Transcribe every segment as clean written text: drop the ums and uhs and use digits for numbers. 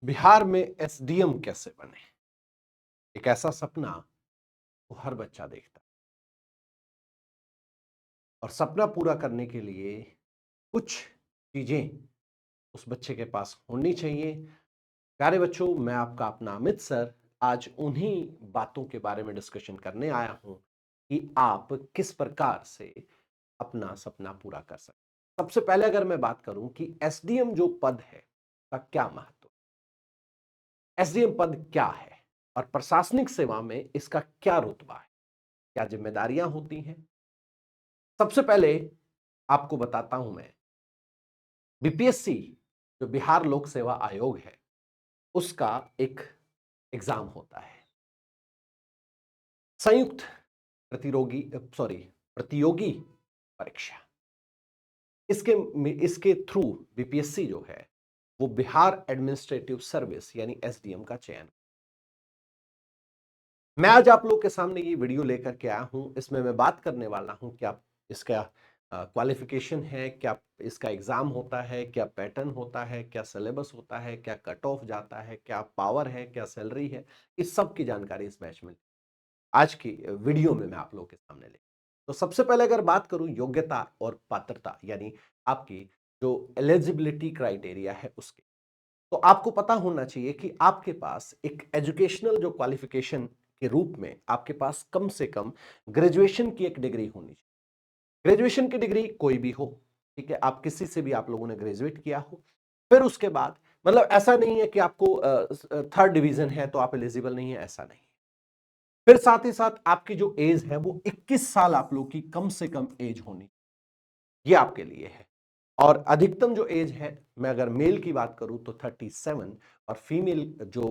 बिहार में एसडीएम कैसे बने? एक ऐसा सपना वो हर बच्चा देखता है और सपना पूरा करने के लिए कुछ चीजें उस बच्चे के पास होनी चाहिए। प्यारे बच्चों, मैं आपका अपना अमित सर आज उन्हीं बातों के बारे में डिस्कशन करने आया हूं कि आप किस प्रकार से अपना सपना पूरा कर सकते। सबसे पहले अगर मैं बात करूं कि एसडीएम जो पद है का क्या महत्व, एसडीएम पद क्या है और प्रशासनिक सेवा में इसका क्या रुतबा है, क्या जिम्मेदारियां होती हैं। सबसे पहले आपको बताता हूं मैं, बीपीएससी जो बिहार लोक सेवा आयोग है उसका एक एग्जाम होता है, संयुक्त प्रतिरोगी सॉरी प्रतियोगी परीक्षा। इसके थ्रू बीपीएससी जो है वो बिहार एडमिनिस्ट्रेटिव सर्विस यानी एसडीएम का चयन। मैं आज आप लोग के सामने ये वीडियो लेकर के आया हूं, इसमें मैं बात करने वाला हूं क्या इसका क्वालिफिकेशन है, क्या इसका एग्जाम होता है, क्या पैटर्न होता है, क्या सिलेबस होता है, क्या कट ऑफ जाता है, क्या पावर है, क्या सैलरी है। इस सब की जानकारी इस बैच में आज की वीडियो में मैं आप लोगों के सामने ले। तो सबसे पहले अगर बात करूं योग्यता और पात्रता यानी आपकी जो एलिजिबिलिटी क्राइटेरिया है उसके, तो आपको पता होना चाहिए कि आपके पास एक एजुकेशनल जो क्वालिफिकेशन के रूप में आपके पास कम से कम ग्रेजुएशन की एक डिग्री होनी चाहिए। ग्रेजुएशन की डिग्री कोई भी हो, ठीक है, आप किसी से भी आप लोगों ने ग्रेजुएट किया हो। फिर उसके बाद मतलब ऐसा नहीं है कि आपको थर्ड डिवीजन है तो आप एलिजिबल नहीं है, ऐसा नहीं। फिर साथ ही साथ आपकी जो एज है वो 21 साल आप लोग की कम से कम एज होनी, ये आपके लिए है। और अधिकतम जो एज है, मैं अगर मेल की बात करूं तो 37 और फीमेल जो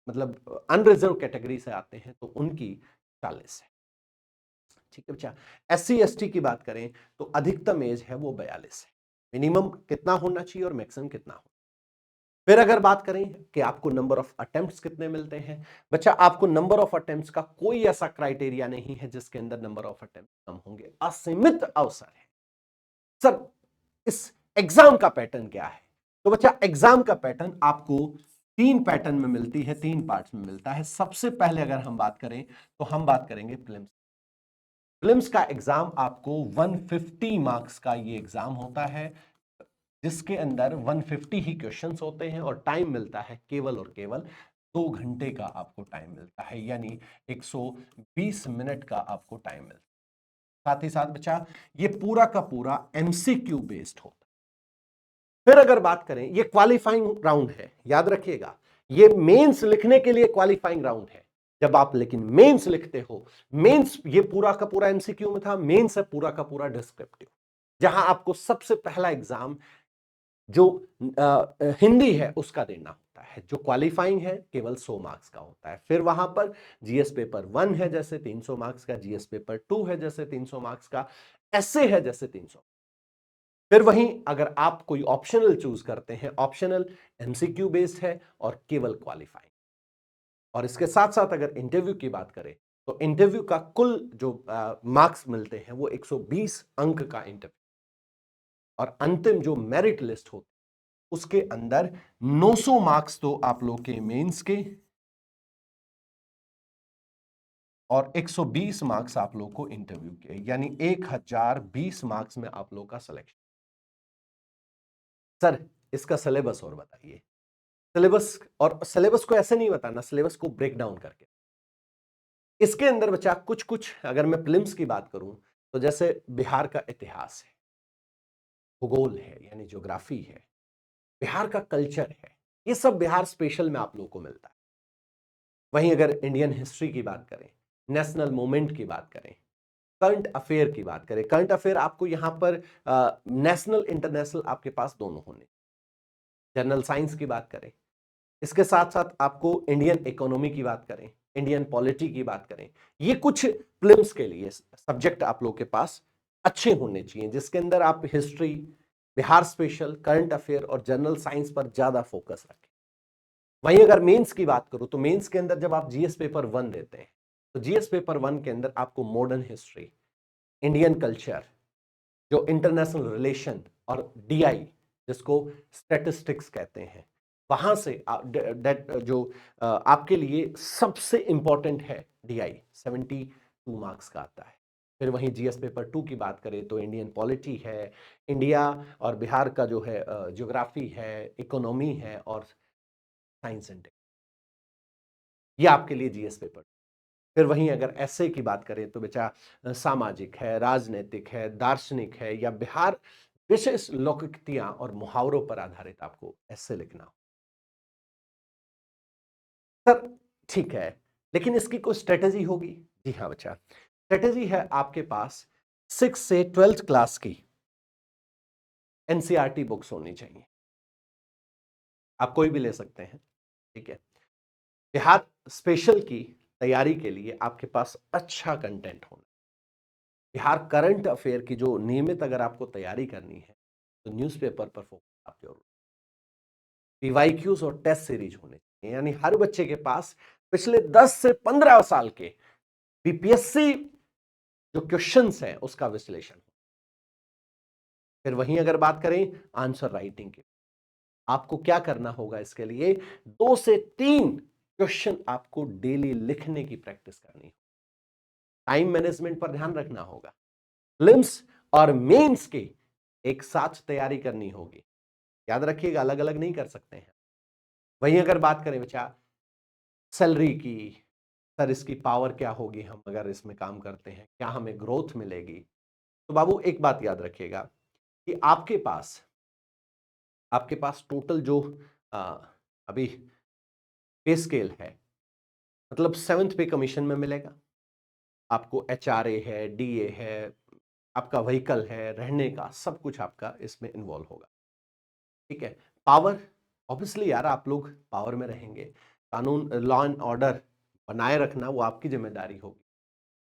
मतलब अनरिजर्व कैटेगरी से आते हैं तो उनकी 40 है। ठीक है बच्चा। एससी एसटी की बात करें तो अधिकतम एज है वो 42 है। मिनिमम कितना होना चाहिए और मैक्सिमम कितना हो। फिर अगर बात करें कि आपको नंबर ऑफ अटेम्प्ट्स कितने मिलते हैं, बच्चा आपको नंबर ऑफ अटेम्प्ट्स का कोई ऐसा क्राइटेरिया नहीं है जिसके अंदर नंबर ऑफ अटेम्प्ट कम होंगे, असीमित अवसर है। सर इस एग्जाम का पैटर्न क्या है? तो बच्चा एग्जाम का पैटर्न आपको तीन पैटर्न में मिलती है, तीन पार्ट्स में मिलता है। सबसे पहले अगर हम बात करें तो हम बात करेंगे प्रीलिम्स। प्रीलिम्स का एग्जाम आपको 150 मार्क्स का ये एग्जाम होता है, जिसके अंदर 150 ही क्वेश्चंस होते हैं और टाइम मिलता है केवल और केवल 2 घंटे का आपको टाइम मिलता है, यानी 120 मिनट का आपको टाइम मिलता है। साथ ही साथ बच्चा ये पूरा का पूरा एमसीक्यू बेस्ड होता है। फिर अगर बात करें, ये क्वालिफाइंग राउंड है, याद रखिएगा, ये मेंस लिखने के लिए क्वालिफाइंग राउंड है। जब आप लेकिन मेंस लिखते हो, मेंस ये पूरा का पूरा एमसीक्यू में था, मेंस है पूरा का पूरा डिस्क्रिप्टिव, जहां आपको सबसे पहला एग्जाम जो हिंदी है उसका देना होता है। जो क्वालिफाइंग है केवल 100 मार्क्स का होता है। फिर वहां पर जीएस पेपर 1 है जैसे 300 मार्क्स का, जीएस पेपर 2 है जैसे 300 मार्क्स का, एसए है जैसे 300। फिर वहीं अगर आप कोई ऑप्शनल चूज करते हैं, ऑप्शनल एमसीक्यू बेस्ड है और केवल क्वालिफाइंग। और इसके साथ साथ अगर इंटरव्यू की बात करें तो इंटरव्यू का कुल जो मार्क्स मिलते हैं वो 120 अंक का इंटरव्यू, और अंतिम जो मेरिट लिस्ट होती है उसके अंदर 900 मार्क्स तो आप लोग के मेंस के और 120 मार्क्स आप लोग को इंटरव्यू के, यानी 1020 मार्क्स में आप लोग का सिलेक्शन। सर इसका सिलेबस और बताइए। सिलेबस, और सिलेबस को ऐसे नहीं बताना, सिलेबस को ब्रेक डाउन करके। इसके अंदर बच्चा कुछ कुछ अगर मैं प्रीलिम्स की बात करूं तो जैसे बिहार का इतिहास है, भूगोल है यानी ज्योग्राफी है, बिहार का कल्चर है, ये सब बिहार स्पेशल में आप लोगों को मिलता है। वहीं अगर इंडियन हिस्ट्री की बात करें, नेशनल मूवमेंट की बात करें, करंट अफेयर की बात करें, करंट अफेयर आपको यहां पर नेशनल इंटरनेशनल आपके पास दोनों होने। जनरल साइंस की बात करें, इसके साथ साथ आपको इंडियन इकोनॉमी की बात करें, इंडियन पॉलिटी की बात करें, ये कुछ प्रीलिम्स के लिए सब्जेक्ट आप लोग के पास अच्छे होने चाहिए, जिसके अंदर आप history, Bihar special, current affair और जनरल साइंस पर ज्यादा फोकस रखें। वहीं अगर मेंस की बात करूं तो मेंस के अंदर जब आप जीएस पेपर 1 देते हैं तो जीएस पेपर 1 के अंदर आपको मॉडर्न हिस्ट्री, इंडियन कल्चर, जो इंटरनेशनल रिलेशन और डीआई जिसको स्टैटिस्टिक्स कहते हैं, वहां से जो आपके लिए सबसे इंपॉर्टेंट है DI 72 मार्क्स का आता है। फिर वहीं GS पेपर 2 की बात करें तो इंडियन पॉलिटी है, इंडिया और बिहार का जो है ज्योग्राफी है, इकोनॉमी है और साइंस एंड टेक, ये आपके लिए GS पेपर। फिर वहीं अगर एसए की बात करें तो बेटा सामाजिक है, राजनीतिक है, दार्शनिक है या बिहार विशेष लोकोक्तियां और मुहावरों पर आधारित आपको एसए लिखना हो। सर ठीक है, लेकिन इसकी कोई स्ट्रेटेजी होगी? जी हाँ बच्चा, स्ट्रेटेजी है आपके पास 6 से 12th क्लास की एनसीईआरटी बुक्स होनी चाहिए। आप कोई भी ले सकते हैं, ठीक है। बिहार स्पेशल की तैयारी के लिए आपके पास अच्छा कंटेंट होना, बिहार करंट अफेयर की जो नियमित अगर आपको तैयारी करनी है तो न्यूज़पेपर पर फोकस आप जरूर, पीवाईक्यूज और टेस्ट सीरीज होने चाहिए, यानी हर बच्चे के पास पिछले 10 से 15 साल के बीपीएससी जो क्वेश्चंस है उसका विश्लेषण। फिर वहीं अगर बात करें आंसर राइटिंग की, आपको क्या करना होगा? इसके लिए 2 से 3 क्वेश्चन आपको डेली लिखने की प्रैक्टिस करनी है। टाइम मैनेजमेंट पर ध्यान रखना होगा, प्रीलिम्स और मेंस की एक साथ तैयारी करनी होगी, याद रखिएगा अलग अलग नहीं कर सकते हैं। वहीं अगर बात करें बच्चा सैलरी की, सर इसकी पावर क्या होगी, हम अगर इसमें काम करते हैं क्या हमें ग्रोथ मिलेगी? तो बाबू एक बात याद रखिएगा कि आपके पास टोटल जो आ, अभी पे स्केल है, मतलब 7th पे कमीशन में मिलेगा आपको, HRA है, DA है, आपका व्हीकल है, रहने का सब कुछ आपका इसमें इन्वॉल्व होगा, ठीक है। पावर, ऑब्वियसली यार आप लोग पावर में रहेंगे, कानून लॉ एंड ऑर्डर बनाए रखना वो आपकी जिम्मेदारी होगी,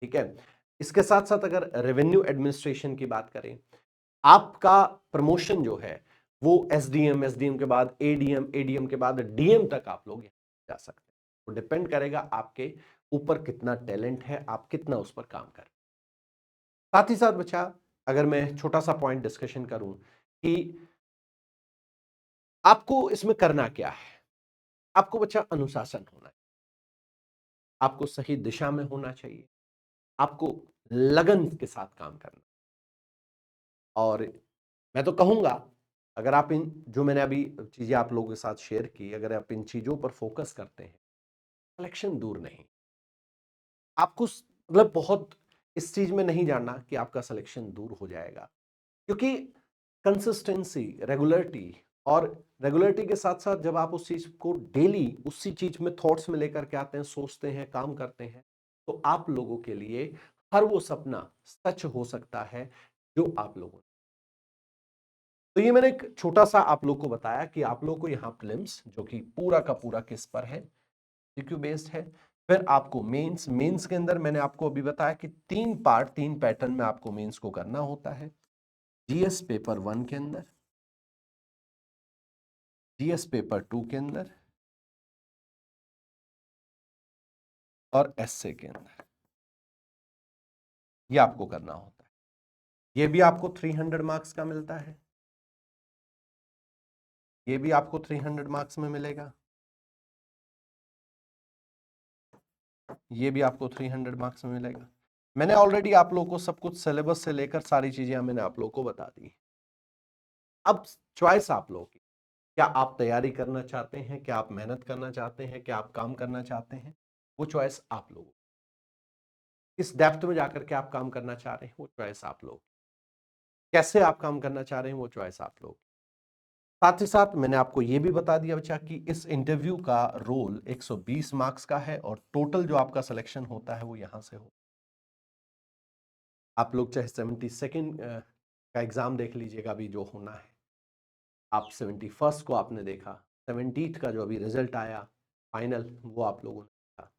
ठीक है। इसके साथ साथ अगर रेवेन्यू एडमिनिस्ट्रेशन की बात करें, आपका प्रमोशन जो है वो SDM के बाद ADM के बाद DM तक आप लोग जा सकते हैं। तो डिपेंड करेगा आपके ऊपर कितना टैलेंट है, आप कितना उस पर काम करें। साथ ही साथ बच्चा अगर मैं छोटा सा पॉइंट डिस्कशन करूं कि आपको इसमें करना क्या है, आपको बच्चा अनुशासन होना है, आपको सही दिशा में होना चाहिए, आपको लगन के साथ काम करना, और मैं तो कहूंगा अगर आप इन जो मैंने अभी चीजें आप लोगों के साथ शेयर की, अगर आप इन चीजों पर फोकस करते हैं, सिलेक्शन दूर नहीं। आपको मतलब बहुत इस चीज में नहीं जानना कि आपका सिलेक्शन दूर हो जाएगा, क्योंकि कंसिस्टेंसी, रेगुलरिटी, और रेगुलरिटी के साथ साथ जब आप उस चीज को डेली उसी चीज में थॉट्स में लेकर के आते हैं, सोचते हैं, काम करते हैं, तो आप लोगों के लिए हर वो सपना सच हो सकता है जो आप लोगों ने। तो ये मैंने एक छोटा सा आप लोग को बताया कि आप लोग को यहाँ प्रीलिम्स जो कि पूरा का पूरा किस पर है, सीक्यू बेस्ड है। फिर आपको मेंस के अंदर मैंने आपको अभी बताया कि 3 पैटर्न में आपको मेंस को करना होता है, GS पेपर 1 के अंदर, GS पेपर 2 के अंदर और एसए के अंदर, ये आपको करना होता है। ये भी आपको 300 मार्क्स का मिलता है, ये भी आपको 300 मार्क्स में मिलेगा, ये भी आपको 300 मार्क्स में मिलेगा। मैंने ऑलरेडी आप लोगों को सब कुछ सिलेबस से लेकर सारी चीजें मैंने आप लोगों को बता दी। अब चॉइस आप लोगों की, क्या आप तैयारी करना चाहते हैं, क्या आप मेहनत करना चाहते हैं, क्या आप काम करना चाहते हैं, वो चॉइस आप लोगों, इस डेप्थ में जाकर के आप काम करना चाह रहे हैं, वो चॉइस आप लोग, कैसे आप काम करना चाह रहे हैं, वो चॉइस आप लोग। साथ ही साथ मैंने आपको ये भी बता दिया बच्चा कि इस इंटरव्यू का रोल 120 मार्क्स का है और टोटल जो आपका सिलेक्शन होता है वो यहां से हो, आप लोग चाहे 72nd का एग्जाम देख लीजिएगा अभी जो होना है, आप 71st को आपने देखा, 70th का जो अभी रिजल्ट आया फाइनल वो आप लोगों ने देखा।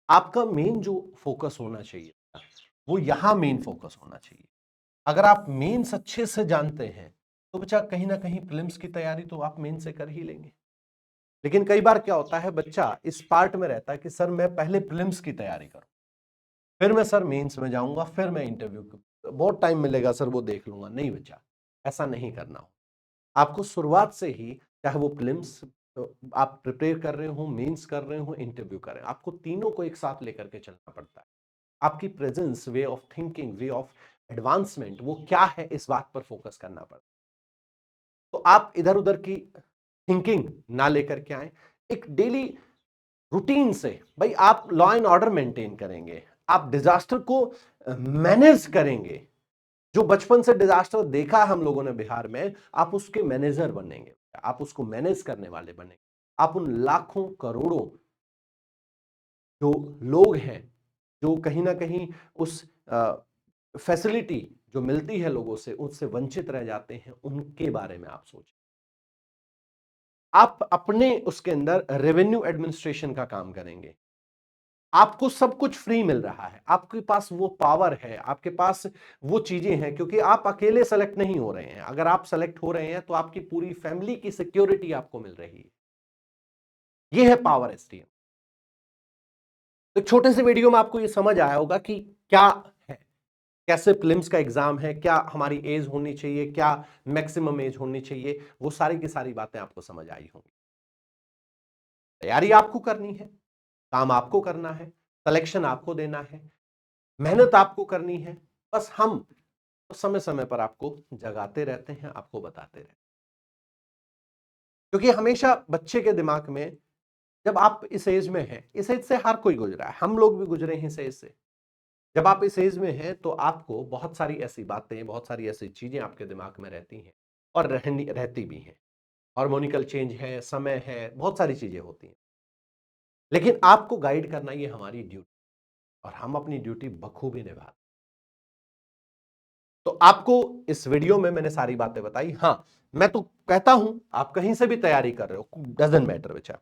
आपका मेन जो फोकस होना चाहिए वो यहां मेन फोकस होना चाहिए। अगर आप मेंस अच्छे से जानते हैं तो बच्चा कहीं ना कहीं प्रीलिम्स की तैयारी तो आप मेन से कर ही लेंगे। लेकिन कई बार क्या होता है, बच्चा इस पार्ट में रहता है कि सर मैं पहले प्रीलिम्स की तैयारी करूं, फिर मैं सर मेंस में जाऊंगा, फिर मैं इंटरव्यू, बहुत टाइम मिलेगा सर वो देख लूंगा। नहीं बच्चा, ऐसा नहीं करना हो। आपको शुरुआत से ही, चाहे वो प्रीलिम्स आप प्रिपेयर कर रहे हो, मेंस कर रहे हो, इंटरव्यू कर रहे हो, आपको तीनों को एक साथ लेकर के चलना पड़ता है। आपकी presence, way of thinking, way of advancement वो क्या है, इस बात पर फोकस करना पड़ता है। तो आप इधर उधर की थिंकिंग ना लेकर के आए, एक डेली रूटीन से भाई आप लॉ एंड ऑर्डर मेंटेन करेंगे, आप डिजास्टर को मैनेज करेंगे। जो बचपन से डिजास्टर देखा हम लोगों ने बिहार में, आप उसके मैनेजर बनेंगे, आप उसको मैनेज करने वाले बनेंगे। आप उन लाखों करोड़ों जो लोग हैं, जो कहीं ना कहीं उस फैसिलिटी जो मिलती है लोगों से, उससे वंचित रह जाते हैं, उनके बारे में आप सोचें। आप अपने उसके अंदर रेवेन्यू एडमिनिस्ट्रेशन का काम करेंगे। आपको सब कुछ फ्री मिल रहा है, आपके पास वो पावर है, आपके पास वो चीजें हैं, क्योंकि आप अकेले सेलेक्ट नहीं हो रहे हैं। अगर आप सेलेक्ट हो रहे हैं तो आपकी पूरी फैमिली की सिक्योरिटी आपको मिल रही है। ये है पावर एसटीएम। तो छोटे से वीडियो में आपको ये समझ आया होगा कि क्या है, कैसे प्रीलिम्स का एग्जाम है, क्या हमारी एज होनी चाहिए, क्या मैक्सिमम एज होनी चाहिए, वो सारी की सारी बातें आपको समझ आई होंगी। तैयारी आपको करनी है, काम आपको करना है, सिलेक्शन आपको देना है, मेहनत आपको करनी है। बस हम समय समय पर आपको जगाते रहते हैं, आपको बताते रहते हैं। क्योंकि हमेशा बच्चे के दिमाग में, जब आप इस एज में हैं, इस एज से हर कोई गुजरा है, हम लोग भी गुजरे हैं इस एज से। जब आप इस एज में हैं तो आपको बहुत सारी ऐसी बातें, बहुत सारी ऐसी चीजें आपके दिमाग में रहती हैं, और रहती भी हैं। हार्मोनिकल चेंज है, समय है, बहुत सारी चीजें होती हैं। लेकिन आपको गाइड करना ये हमारी ड्यूटी, और हम अपनी ड्यूटी बखूबी निभाते। तो आपको इस वीडियो में मैंने सारी बातें बताई। हां, मैं तो कहता हूं आप कहीं से भी तैयारी कर रहे हो, डजंट मैटर बेचा,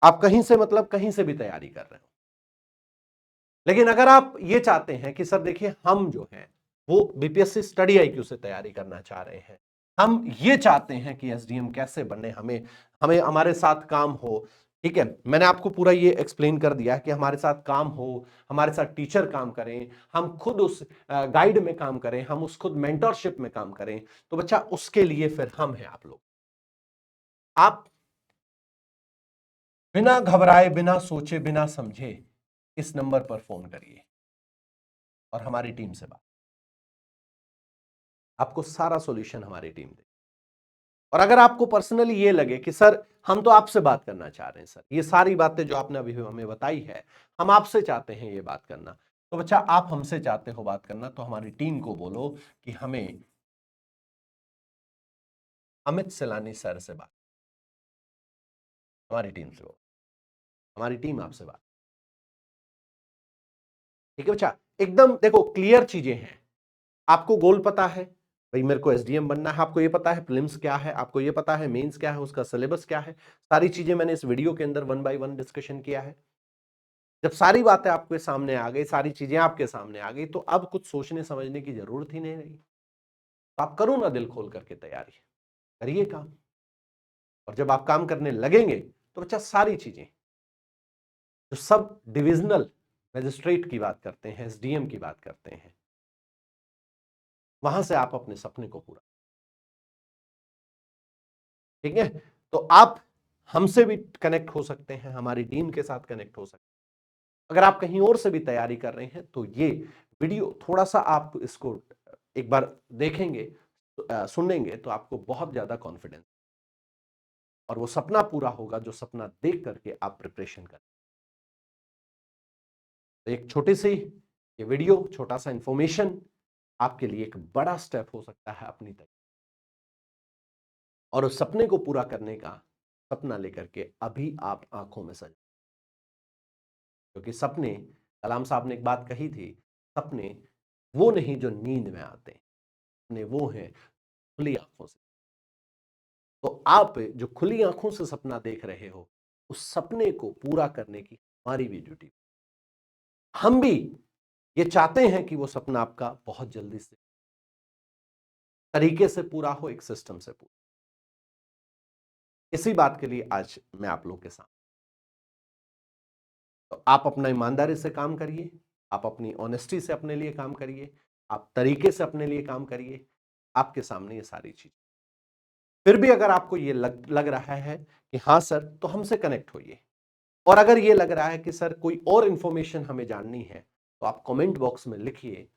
आप कहीं से मतलब कहीं से भी तैयारी कर रहे हो। लेकिन अगर आप ये चाहते हैं कि सर देखिए हम जो हैं वो बीपीएससी स्टडी आईक्यू से तैयारी करना चाह रहे हैं, हम ये चाहते हैं कि एसडीएम कैसे बने, हमें हमें हमारे साथ काम हो। ठीक है, मैंने आपको पूरा ये एक्सप्लेन कर दिया कि हमारे साथ काम हो, हमारे साथ टीचर काम करें, हम खुद उस गाइड में काम करें, हम उस खुद मेंटरशिप में काम करें। तो बच्चा उसके लिए फिर हम हैं आप लोग। आप बिना घबराए, बिना सोचे, बिना समझे इस नंबर पर फोन करिए और हमारी टीम से बात, आपको सारा सॉल्यूशन हमारी टीम दे। और अगर आपको पर्सनली ये लगे कि सर हम तो आपसे बात करना चाह रहे हैं, सर ये सारी बातें जो आपने अभी हमें बताई है, हम आपसे चाहते हैं ये बात करना, तो बच्चा आप हमसे चाहते हो बात करना, तो हमारी टीम को बोलो कि हमें अमित सिलानी सर से बात, हमारी टीम से बोलो, हमारी टीम आपसे बात। ठीक है बच्चा, एकदम देखो क्लियर चीजें हैं। आपको गोल पता है, भाई मेरे को एसडीएम बनना है, आपको ये पता है प्रीलिम्स क्या है, आपको ये पता है मेंस क्या है, उसका सिलेबस क्या है, सारी चीजें मैंने इस वीडियो के अंदर वन बाय वन डिस्कशन किया है। जब सारी बातें आपके सामने आ गई, सारी चीजें आपके सामने आ गई, तो अब कुछ सोचने समझने की जरूरत ही नहीं रही। तो आप करो ना दिल खोल करके तैयारी, करिए काम। और जब आप काम करने लगेंगे तो बच्चा सारी चीजें जो सब डिविजनल मजिस्ट्रेट की बात करते हैं, एसडीएम की बात करते हैं, वहां से आप अपने सपने को पूरा, ठीक है। तो आप हमसे भी कनेक्ट हो सकते हैं, हमारी टीम के साथ कनेक्ट हो सकते हैं। अगर आप कहीं और से भी तैयारी कर रहे हैं तो ये वीडियो थोड़ा सा आप इसको एक बार देखेंगे, सुनेंगे, तो आपको बहुत ज्यादा कॉन्फिडेंस और वो सपना पूरा होगा जो सपना देख करके आप प्रिपरेशन करें। तो एक छोटी सी ये वीडियो, छोटा सा इंफॉर्मेशन आपके लिए एक बड़ा स्टेप हो सकता है अपनी तक, और उस सपने को पूरा करने का सपना लेकर के अभी आप आंखों में सज, क्योंकि सपने, कलाम साहब ने एक बात कही थी, सपने वो नहीं जो नींद में आते, सपने वो हैं खुली आंखों से। तो आप जो खुली आंखों से सपना देख रहे हो, उस सपने को पूरा करने की हमारी भी ड्यूटी। हम भी ये चाहते हैं कि वो सपना आपका बहुत जल्दी से तरीके से पूरा हो, एक सिस्टम से पूरा। इसी बात के लिए आज मैं आप लोग के साथ, तो आप अपना ईमानदारी से काम करिए, आप अपनी ऑनेस्टी से अपने लिए काम करिए, आप तरीके से अपने लिए काम करिए। आपके सामने ये सारी चीज फिर भी अगर आपको ये लग रहा है कि हाँ सर, तो हमसे कनेक्ट होइए। और अगर ये लग रहा है कि सर कोई और इंफॉर्मेशन हमें जाननी है, तो आप कमेंट बॉक्स में लिखिए,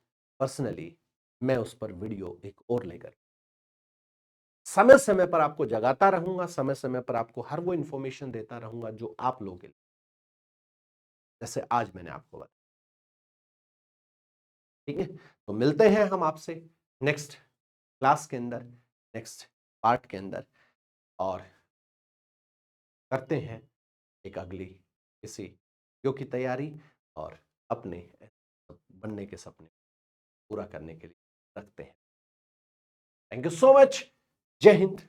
पर्सनली मैं उस पर वीडियो एक और लेकर समय समय पर आपको जगाता रहूंगा, समय समय पर आपको हर वो इंफॉर्मेशन देता रहूंगा जो आप लोगे, जैसे आज मैंने आपको बताया। ठीक है, तो मिलते हैं हम आपसे नेक्स्ट क्लास के अंदर, नेक्स्ट पार्ट के अंदर, और करते हैं एक अगली किसी वीडियो की तैयारी, और अपने बनने के सपने पूरा करने के लिए रखते हैं। Thank you so much. जय हिंद।